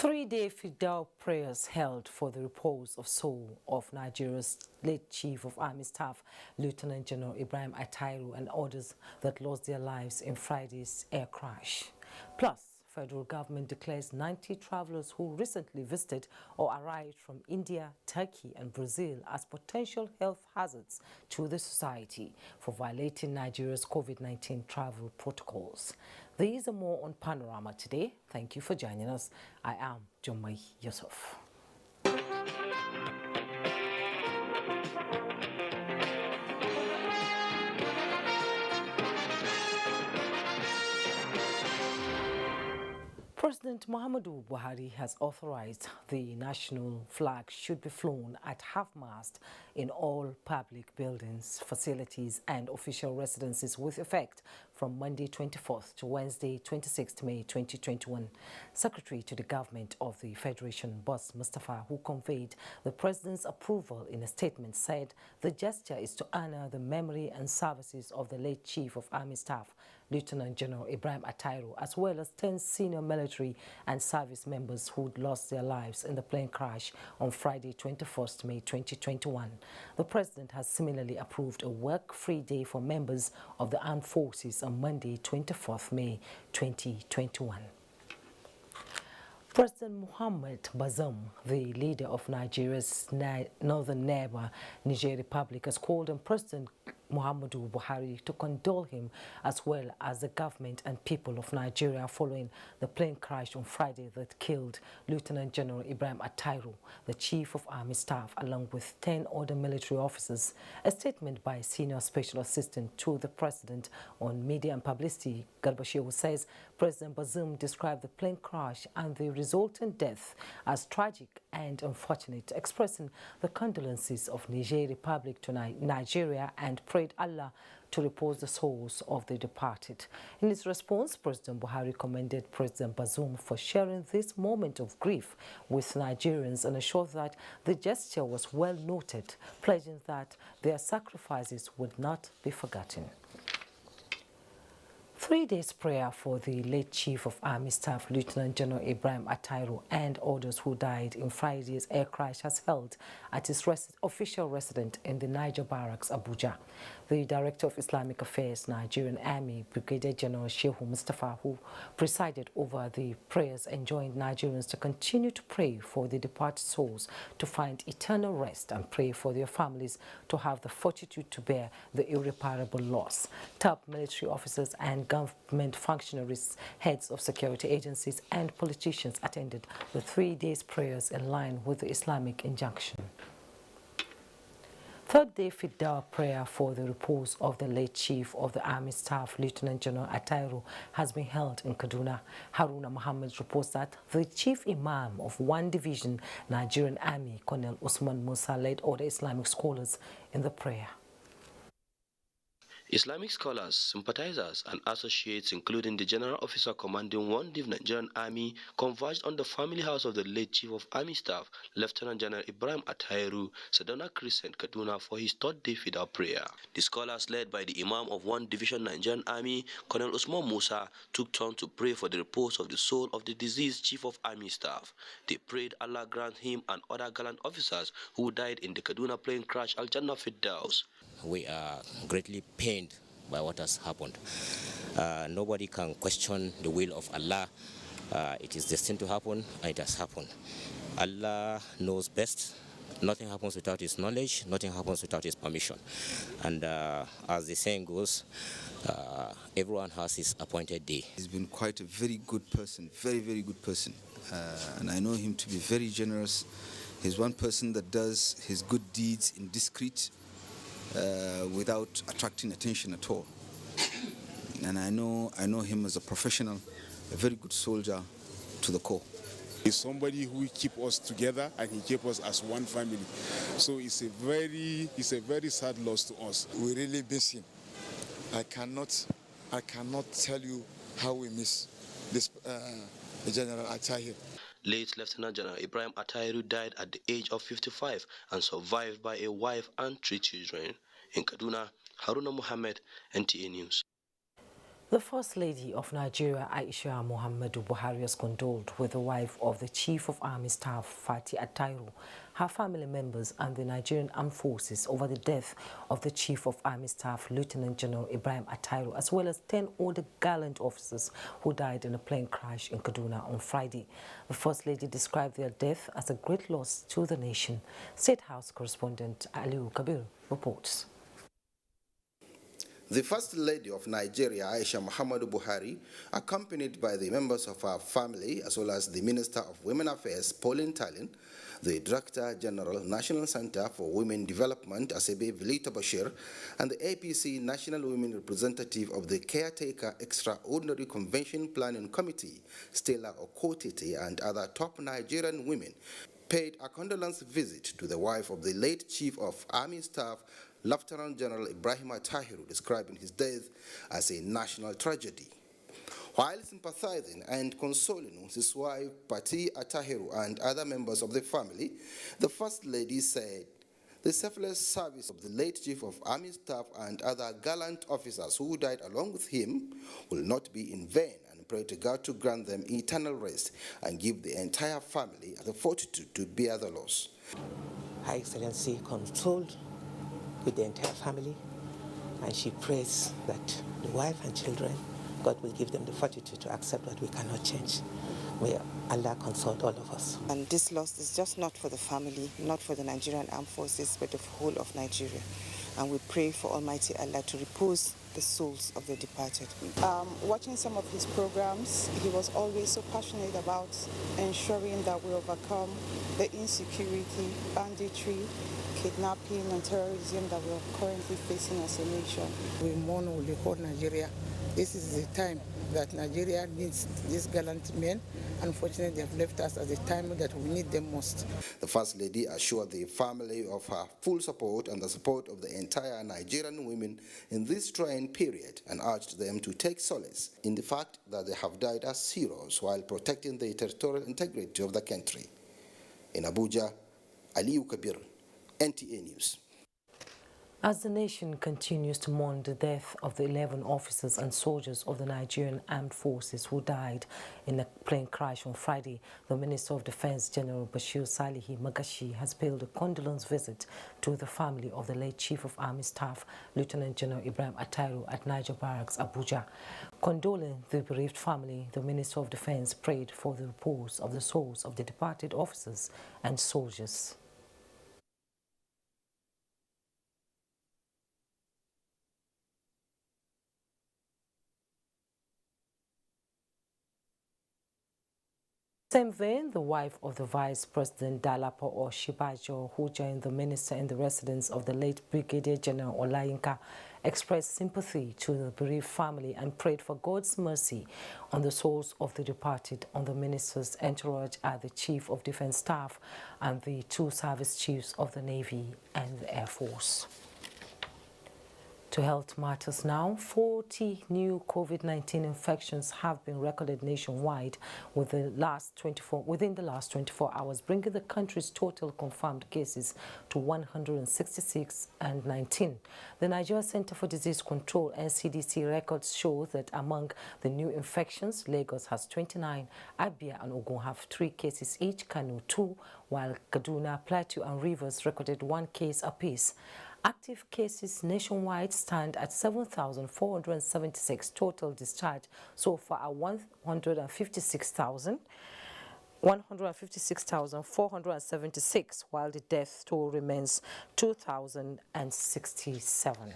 Three-day fidel prayers held for the repose of soul of Nigeria's late Chief of Army Staff, Lieutenant General Ibrahim Attairu, and others that lost their lives in Friday's air crash. Plus, federal government declares 90 travelers who recently visited or arrived from India, Turkey and Brazil as potential health hazards to the society for violating Nigeria's COVID-19 travel protocols. These and more on Panorama today. Thank you for joining us. I am Jummai Yusuf. President Muhammadu Buhari has authorized the national flag should be flown at half-mast in all public buildings, facilities and official residences with effect from Monday 24th to Wednesday 26th May 2021. Secretary to the Government of the Federation, Boss Mustafa, who conveyed the President's approval in a statement, said the gesture is to honor the memory and services of the late Chief of Army Staff, Lieutenant General Ibrahim Attairu, as well as 10 senior military and service members who lost their lives in the plane crash on Friday, 21st May 2021. The President has similarly approved a work-free day for members of the armed forces on Monday, 24th May 2021. President Mohamed Bazoum, the leader of Nigeria's northern neighbor, Niger Republic, has called on President Muhammadu Buhari to condole him as well as the government and people of Nigeria following the plane crash on Friday that killed Lieutenant General Ibrahim Attairu, the Chief of Army Staff, along with 10 other military officers. A statement by Senior Special Assistant to the President on Media and Publicity, Garba Shehu, says President Bazoum described the plane crash and the resultant death as tragic and unfortunate, expressing the condolences of Niger Republic to Nigeria and prayed Allah to repose the souls of the departed. In his response, President Buhari commended President Bazoum for sharing this moment of grief with Nigerians and assured that the gesture was well noted, pledging that their sacrifices would not be forgotten. 3 days prayer for the late Chief of Army Staff, Lieutenant General Ibrahim Attairu, and others who died in Friday's air crash has held at his official residence in the Niger Barracks, Abuja. The Director of Islamic Affairs, Nigerian Army, Brigadier General Shehu Mustafa, who presided over the prayers, enjoined Nigerians to continue to pray for the departed souls to find eternal rest and pray for their families to have the fortitude to bear the irreparable loss. Top military officers and government functionaries, heads of security agencies and politicians attended the 3 days prayers in line with the Islamic injunction. Third-day fidel prayer for the repose of the late Chief of the Army Staff, Lieutenant General Attairu, has been held in Kaduna. Haruna Muhammad reports that the Chief Imam of one division, Nigerian Army, Colonel Usman Musa, led other Islamic scholars in the prayer. Islamic scholars, sympathizers and associates, including the General Officer commanding one Div Nigerian Army, converged on the family house of the late Chief of Army Staff, Lieutenant General Ibrahim Attairu, Sedona Crescent, Kaduna, for his third-day fidel prayer. The scholars, led by the Imam of one Division Nigerian Army, Colonel Usman Musa, took turn to pray for the repose of the soul of the deceased Chief of Army Staff. They prayed Allah grant him and other gallant officers who died in the Kaduna plane crash Al-Jannah Firdaus. We are greatly pained by what has happened. Nobody can question the will of Allah. It is destined to happen, and it has happened. Allah knows best. Nothing happens without his knowledge. Nothing happens without his permission. And as the saying goes, everyone has his appointed day. He's been quite a very good person, very, very good person. And I know him to be very generous. He's one person that does his good deeds in discreet, without attracting attention at all. And I know him as a professional, a very good soldier to the core. He's somebody who keeps us together and he keeps us as one family. So it's a very sad loss to us. We really miss him. I cannot tell you how we miss this General Attairu. Late Lieutenant General Ibrahim Attairu died at the age of 55 and survived by a wife and 3 children. In Kaduna, Haruna Muhammad, NTA News. The First Lady of Nigeria, Aisha Muhammadu Buhari, has condoled with the wife of the Chief of Army Staff, Fati Attairu, her family members and the Nigerian Armed Forces over the death of the Chief of Army Staff, Lieutenant General Ibrahim Attairu, as well as 10 other gallant officers who died in a plane crash in Kaduna on Friday. The First Lady described their death as a great loss to the nation. State House correspondent Aliu Kabir reports. The First Lady of Nigeria, Aisha Muhammadu Buhari, accompanied by the members of her family, as well as the Minister of Women Affairs, Pauline Talin, the Director General, National Center for Women Development, Asebe Vilita Bashir, and the APC National Women Representative of the Caretaker Extraordinary Convention Planning Committee, Stella Okotete, and other top Nigerian women, paid a condolence visit to the wife of the late Chief of Army Staff, Lieutenant General Ibrahim Attairu, describing his death as a national tragedy. While sympathizing and consoling his wife, Pati Attairu, and other members of the family, the First Lady said the selfless service of the late Chief of Army Staff and other gallant officers who died along with him will not be in vain, and pray to God to grant them eternal rest and give the entire family the fortitude to bear the loss. Her Excellency consoled with the entire family, and she prays that the wife and children, God will give them the fortitude to accept what we cannot change. May Allah console all of us. And this loss is just not for the family, not for the Nigerian Armed Forces, but the whole of Nigeria. And we pray for Almighty Allah to repose the souls of the departed. Watching some of his programs, he was always so passionate about ensuring that we overcome the insecurity, banditry, kidnapping and terrorism that we're currently facing as a nation. We mourn the whole Nigeria. This is the time that Nigeria needs these gallant men. Unfortunately, they have left us at the time that we need them most. The First Lady assured the family of her full support and the support of the entire Nigerian women in this trying period, and urged them to take solace in the fact that they have died as heroes while protecting the territorial integrity of the country. In Abuja, Aliu Kabir, NTA News. As the nation continues to mourn the death of the 11 officers and soldiers of the Nigerian Armed Forces who died in a plane crash on Friday, the Minister of Defense, General Bashir Salihi Magashi, has paid a condolence visit to the family of the late Chief of Army Staff, Lieutenant General Ibrahim Attairu, at Niger Barracks, Abuja. Condoling the bereaved family, the Minister of Defense prayed for the repose of the souls of the departed officers and soldiers. Same vein, the wife of the Vice President Dalapo Oshibajo, who joined the minister in the residence of the late Brigadier General Olayinka, expressed sympathy to the bereaved family and prayed for God's mercy on the souls of the departed. On the minister's entourage are the Chief of Defense Staff and the 2 service chiefs of the Navy and the Air Force. To health matters now, 40 new COVID-19 infections have been recorded nationwide within the last 24 hours, bringing the country's total confirmed cases to 166 and 19. The Nigeria Center for Disease Control, NCDC, records show that among the new infections, Lagos has 29, Abia and Ogun have 3 cases each, Kano 2, while Kaduna, Plateau and Rivers recorded 1 case apiece. Active cases nationwide stand at 7,476. Total discharge so far are 156,476, while the death toll remains 2,067.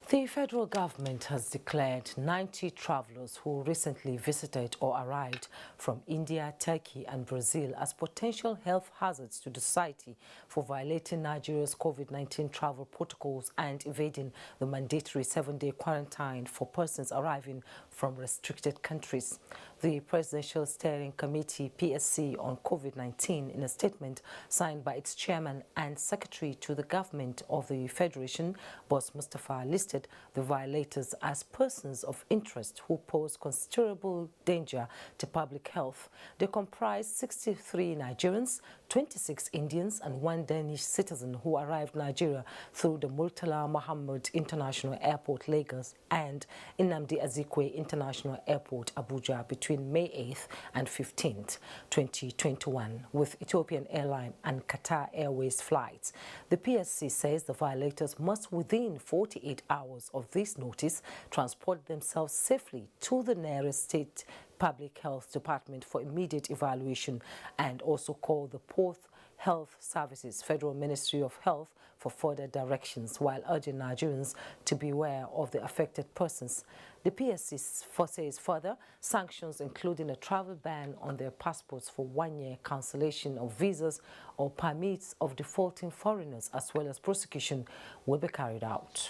The federal government has declared 90 travelers who recently visited or arrived from India, Turkey and Brazil as potential health hazards to the society for violating Nigeria's COVID-19 travel protocols and evading the mandatory 7-day quarantine for persons arriving from restricted countries. The Presidential Steering Committee, PSC, on COVID-19, in a statement signed by its chairman and secretary to the government of the Federation, Boss Mustafa, listed the violators as persons of interest who pose considerable danger to public health. They comprise 63 Nigerians, 26 Indians and 1 Danish citizen who arrived Nigeria through the Murtala Mohammed International Airport, Lagos, and Nnamdi Azikiwe International Airport, Abuja, between May 8th and 15th, 2021, with Ethiopian Airlines and Qatar Airways flights. The PSC says the violators must, within 48 hours of this notice, transport themselves safely to the nearest state Public Health Department for immediate evaluation, and also call the Port Health Services Federal Ministry of Health for further directions, while urging Nigerians to beware of the affected persons. The PSC says further sanctions, including a travel ban on their passports for 1 year, cancellation of visas or permits of defaulting foreigners, as well as prosecution, will be carried out.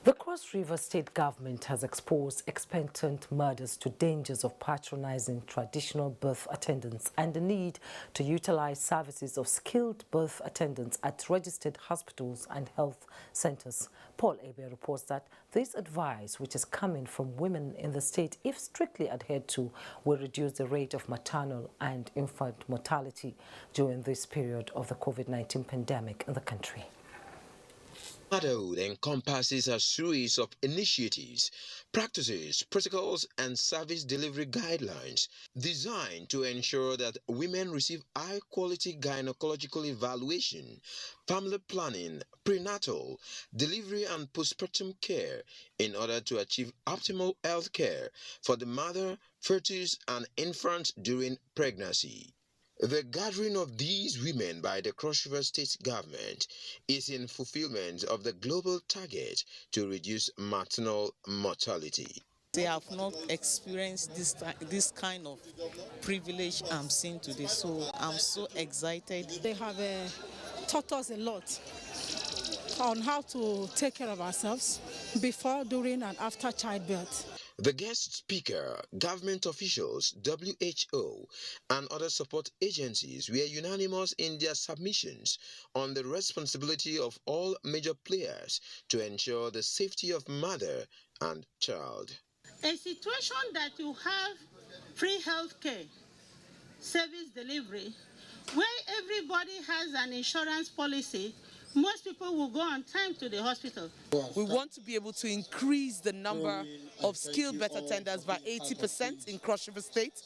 The Cross River State government has exposed expectant mothers to dangers of patronizing traditional birth attendants and the need to utilize services of skilled birth attendants at registered hospitals and health centers. Paul Abel reports that this advice, which is coming from women in the state, if strictly adhered to, will reduce the rate of maternal and infant mortality during this period of the COVID-19 pandemic in the country. Motherhood encompasses a series of initiatives, practices, protocols, and service delivery guidelines designed to ensure that women receive high-quality gynecological evaluation, family planning, prenatal, delivery, and postpartum care in order to achieve optimal health care for the mother, fetus, and infant during pregnancy. The gathering of these women by the Cross River State government is in fulfillment of the global target to reduce maternal mortality. They have not experienced this kind of privilege I'm seeing today, so I'm so excited. They have taught us a lot on how to take care of ourselves before, during, and after childbirth. The guest speaker, government officials, WHO, and other support agencies were unanimous in their submissions on the responsibility of all major players to ensure the safety of mother and child. A situation that you have free health care, service delivery, where everybody has an insurance policy, most people will go on time to the hospital. We want to be able to increase the number of skilled birth attendants by 80% in Cross River State.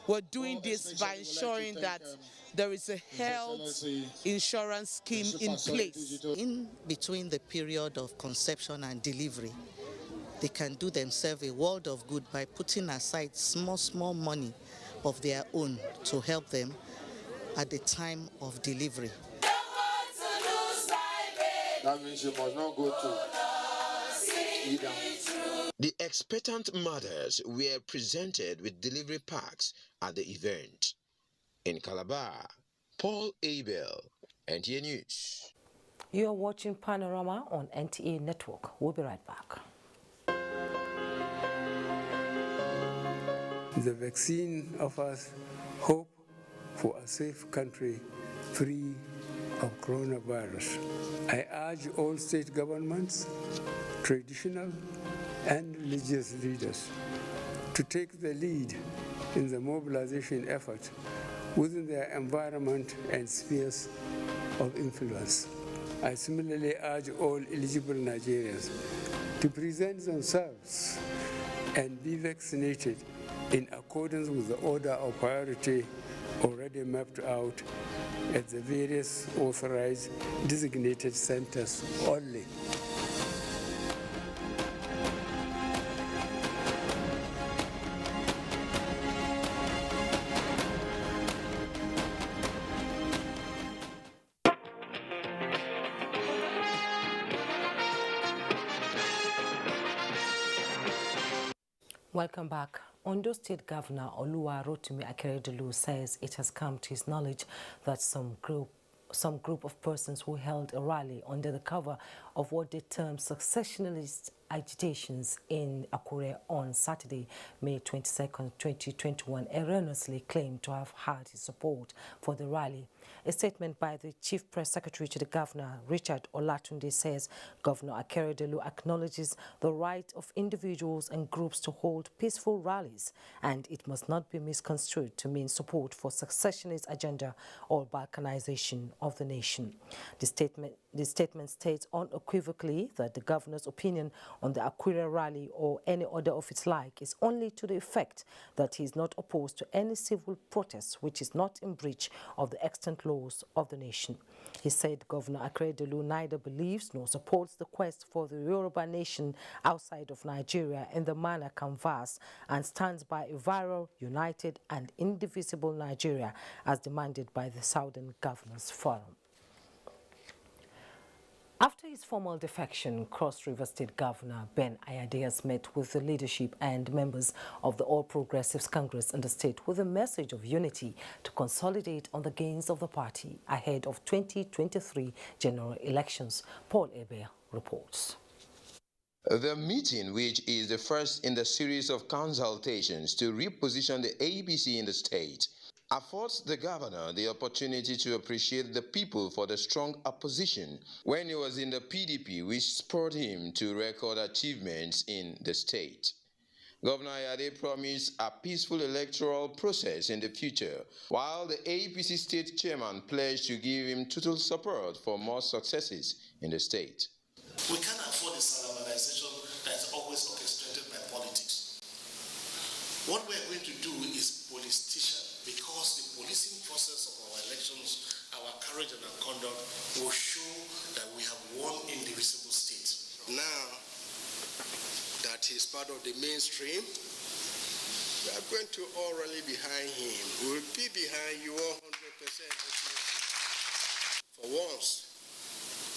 We're doing this by ensuring that there is a health insurance scheme in place. In between the period of conception and delivery, they can do themselves a world of good by putting aside small money of their own to help them at the time of delivery. That means you must not go to either. The expectant mothers were presented with delivery packs at the event. In Calabar, Paul Abel, NTA News. You are watching Panorama on NTA Network. We'll be right back. The vaccine offers hope for a safe country free of coronavirus. I urge all state governments, traditional and religious leaders to take the lead in the mobilization effort within their environment and spheres of influence. I similarly urge all eligible Nigerians to present themselves and be vaccinated in accordance with the order of priority already mapped out at the various authorized designated centers only. Welcome back. Ondo State Governor Oluwarotimi Akeredolu says it has come to his knowledge that some group of persons who held a rally under the cover of what they term secessionists agitations in Akure on Saturday, May 22nd, 2021, erroneously claimed to have had his support for the rally. A statement by the Chief Press Secretary to the Governor, Richard Olatunde, says Governor Akeredolu acknowledges the right of individuals and groups to hold peaceful rallies, and it must not be misconstrued to mean support for secessionist agenda or balkanization of the nation. The statement states unequivocally that the governor's opinion on the Akure rally or any other of its like is only to the effect that he is not opposed to any civil protest which is not in breach of the extant laws of the nation. He said Governor Akeredolu neither believes nor supports the quest for the Yoruba nation outside of Nigeria in the manner canvassed and stands by a viral, united and indivisible Nigeria as demanded by the Southern Governors Forum. After his formal defection, Cross River State Governor Ben Ayade has met with the leadership and members of the All Progressives Congress in the state with a message of unity to consolidate on the gains of the party ahead of 2023 general elections. Paul Ebe reports. The meeting, which is the first in the series of consultations to reposition the APC in the state, affords the governor the opportunity to appreciate the people for the strong opposition when he was in the PDP, which spurred him to record achievements in the state. Governor Ayade promised a peaceful electoral process in the future, while the APC state chairman pledged to give him total support for more successes in the state. We can't afford the salamanization that is always orchestrated by politics. What we're going to do is politician, because the policing process of our elections, our courage and our conduct will show that we have one indivisible state. Now that he's part of the mainstream, we are going to all rally behind him. We will be behind you 100%. For once,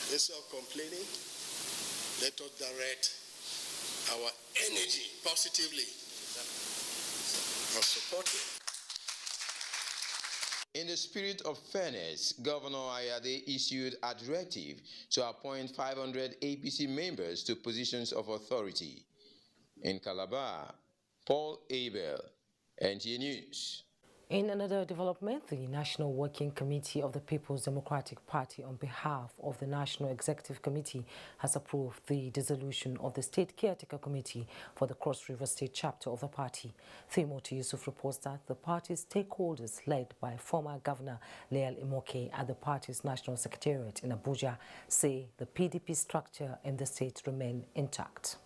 instead of complaining, let us direct our energy positively and support it. In the spirit of fairness, Governor Ayade issued a directive to appoint 500 APC members to positions of authority. In Calabar, Paul Abel, NTA News. In another development, the National Working Committee of the People's Democratic Party on behalf of the National Executive Committee has approved the dissolution of the State Caretaker Committee for the Cross River State chapter of the party. Timothy Yusuf reports that the party's stakeholders, led by former Governor Leal Imoke at the party's National Secretariat in Abuja, say the PDP structure in the state remain intact.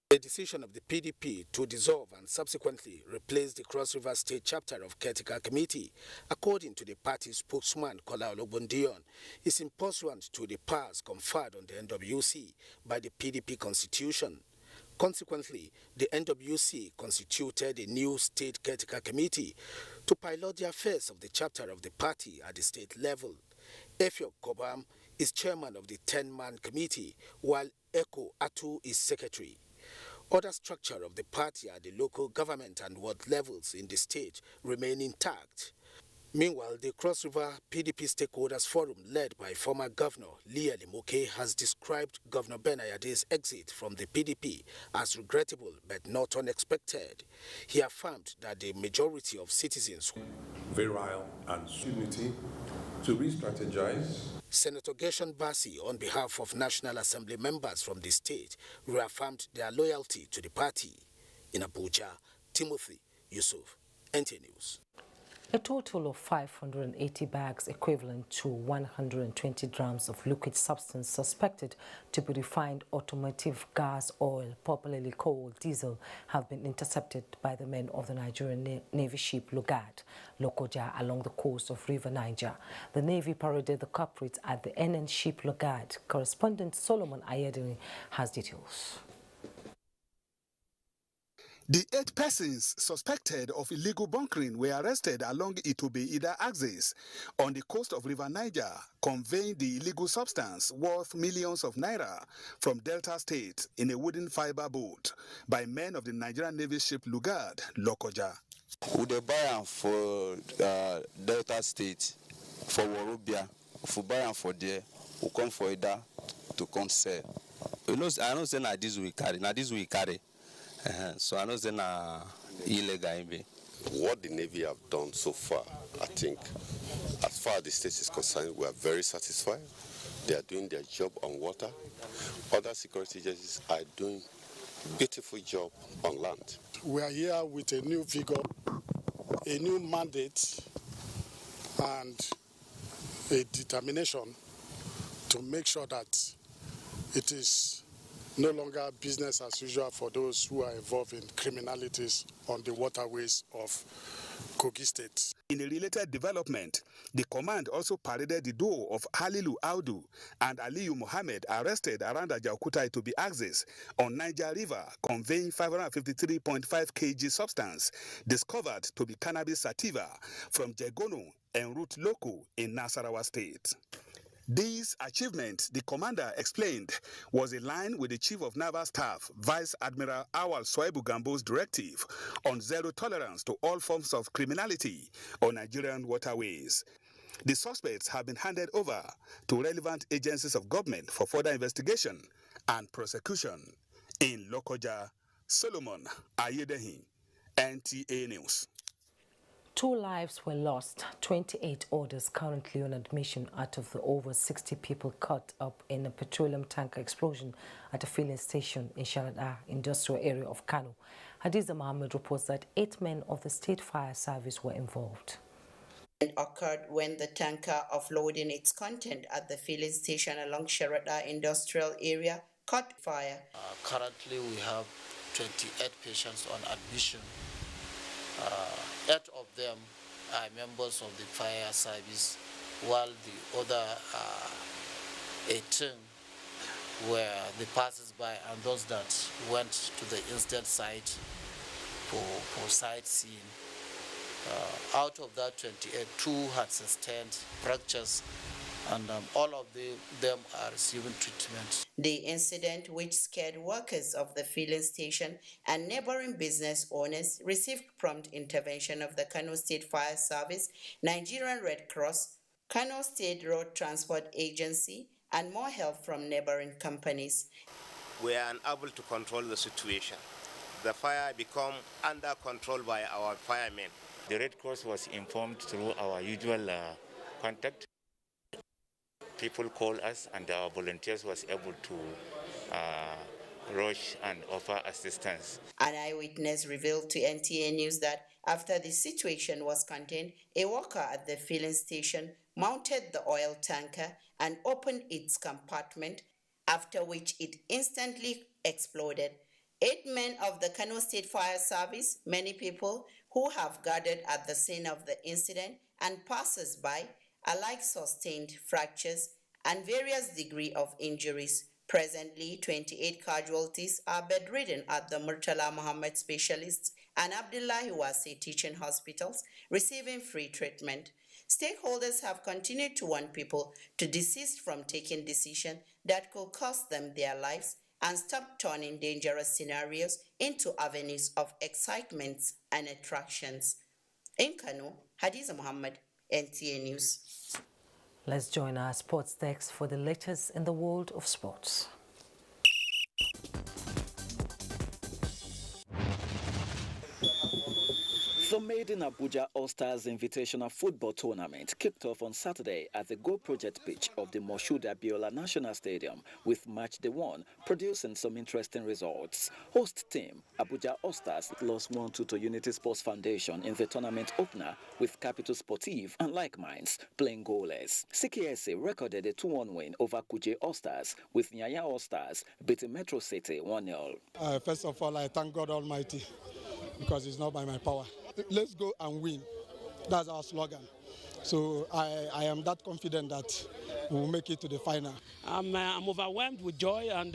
The decision of the PDP to dissolve and subsequently replace the Cross River State chapter of Caretaker Committee, according to the party's spokesman Kola Olobundion, is in pursuant to the powers conferred on the NWC by the PDP constitution. Consequently, the NWC constituted a new State Caretaker Committee to pilot the affairs of the chapter of the party at the state level. Effiok Kobam is chairman of the 10-man committee, while Eko Atu is secretary. Other structure of the party at the local government and ward levels in the state remain intact. Meanwhile, the Cross River PDP Stakeholders Forum, led by former Governor Leal Imoke, has described Governor Ben Ayade's exit from the PDP as regrettable but not unexpected. He affirmed that the majority of citizens virile and unity to re-strategize. Senator Gershon Bassi, on behalf of National Assembly members from the state, reaffirmed their loyalty to the party. In Abuja, Timothy Yusuf, NTA News. A total of 580 bags equivalent to 120 grams of liquid substance suspected to be refined automotive gas oil, popularly called diesel, have been intercepted by the men of the Nigerian Navy ship Lugard, Lokoja, along the coast of River Niger. The Navy paraded the culprits at the NN ship Lugard. Correspondent Solomon Ayedin has details. The 8 persons suspected of illegal bunkering were arrested along Itobe-Ida axis on the coast of River Niger, conveying the illegal substance worth millions of naira from Delta State in a wooden fiber boat by men of the Nigerian Navy ship Lugard, Lokoja. We dey buy am for Delta State, for Warobia. If we buy am for there, we come for Ida to come sell. I know say na this we carry. So I know say na illegal. What the Navy have done so far, I think, as far as the state is concerned, we are very satisfied. They are doing their job on water. Other security agencies are doing a beautiful job on land. We are here with a new vigor, a new mandate, and a determination to make sure that it is no longer business as usual for those who are involved in criminalities on the waterways of Kogi State. In a related development, the command also paraded the duo of Halilu Audu and Aliyu Mohammed arrested around Ajaokuta to be axis on Niger River, conveying 553.5 kg substance discovered to be cannabis sativa from Jegono en route loco in Nasarawa State. This achievement, the commander explained, was in line with the Chief of Naval Staff, Vice Admiral Awal Swaibu Gambo's directive on zero tolerance to all forms of criminality on Nigerian waterways. The suspects have been handed over to relevant agencies of government for further investigation and prosecution. In Lokoja, Solomon Ayedehin, NTA News. 2 lives were lost, 28 others currently on admission out of the over 60 people caught up in a petroleum tanker explosion at a filling station in Sharada industrial area of Kano. Hadiza Mohammed reports that 8 men of the State Fire Service were involved. It occurred when the tanker offloading its content at the filling station along Sharada industrial area caught fire. Currently we have 28 patients on admission. 8 of them are members of the fire service, while the other 18 were the passers-by and those that went to the incident site for sightseeing. Out of that 28, 2 had sustained fractures, and all of them are receiving treatment. The incident, which scared workers of the filling station and neighboring business owners, received prompt intervention of the Kano State Fire Service, Nigerian Red Cross, Kano State Road Transport Agency, and more help from neighboring companies. We are unable to control the situation. The fire became under control by our firemen. The Red Cross was informed through our usual contact. People call us and our volunteers was able to rush and offer assistance. An eyewitness revealed to NTA News that after the situation was contained, a worker at the filling station mounted the oil tanker and opened its compartment, after which it instantly exploded. 8 men of the Kano State Fire Service, many people who have gathered at the scene of the incident, and passers-by alike sustained fractures and various degree of injuries. Presently, 28 casualties are bedridden at the Murtala Muhammad Specialists and Abdullahi Wasi Teaching Hospitals, receiving free treatment. Stakeholders have continued to warn people to desist from taking decisions that could cost them their lives and stop turning dangerous scenarios into avenues of excitement and attractions. In Kano, Hadiza Muhammad, NTA News. Let's join our sports desk for the latest in the world of sports. The Made in Abuja All-Stars Invitational Football Tournament kicked off on Saturday at the Go Project pitch of the Moshood Abiola National Stadium, with match day 1 producing some interesting results. Host team Abuja All-Stars lost 1-2 to Unity Sports Foundation in the tournament opener, with Capital Sportive and Like Minds playing goalless. CKSA recorded a 2-1 win over Kuje All-Stars, with Nyanya All-Stars beating Metro City 1-0. First of all, I thank God Almighty, because it's not by my power. Let's go and win. That's our slogan. So I am that confident that we will make it to the final. I'm overwhelmed with joy and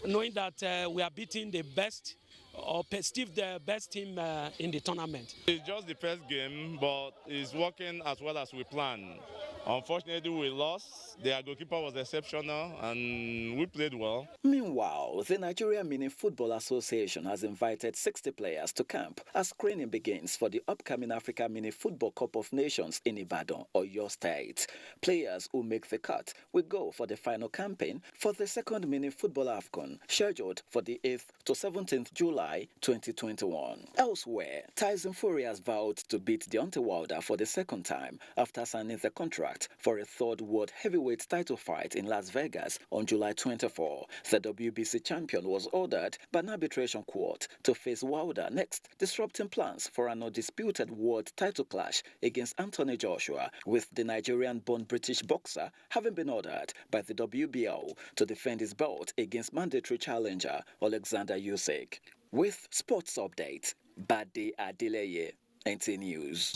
knowing that we are beating the best or perceived the best team in the tournament. It's just the first game, but it's working as well as we planned. Unfortunately, we lost. Their goalkeeper was exceptional, and we played well. Meanwhile, the Nigerian Mini Football Association has invited 60 players to camp as screening begins for the upcoming Africa Mini Football Cup of Nations in Ibadan, Oyo State. Players who make the cut will go for the final campaign for the second Mini Football AFCON, scheduled for the 8th to 17th July 2021. Elsewhere, Tyson Fury has vowed to beat Deontay Wilder for the second time after signing the contract for a third world heavyweight title fight in Las Vegas on July 24. The WBC champion was ordered by an arbitration court to face Wilder next, disrupting plans for an undisputed world title clash against Anthony Joshua, with the Nigerian-born British boxer having been ordered by the WBO to defend his belt against mandatory challenger Alexander Usyk. With sports update, Bade Adeleye, NTA News.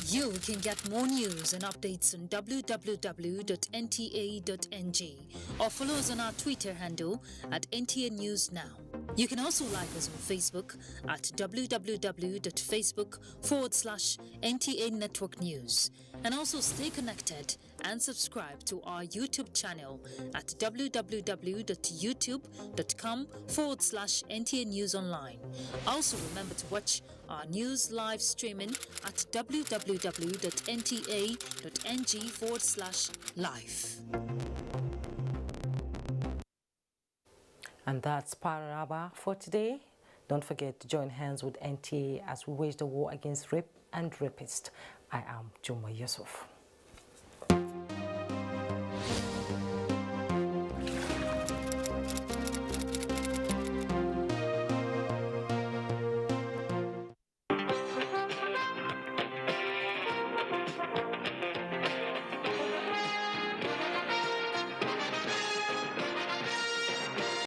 You can get more news and updates on www.nta.ng or follow us on our Twitter handle at NTA News Now. You can also like us on Facebook at www.facebook.com/NTA Network News, and also stay connected and subscribe to our YouTube channel at www.youtube.com/NTA News Online. Also remember to watch our news live streaming at www.nta.ng/live. And that's Pararaba for today. Don't forget to join hands with NTA as we wage the war against rape and rapists. I am Juma Yusuf.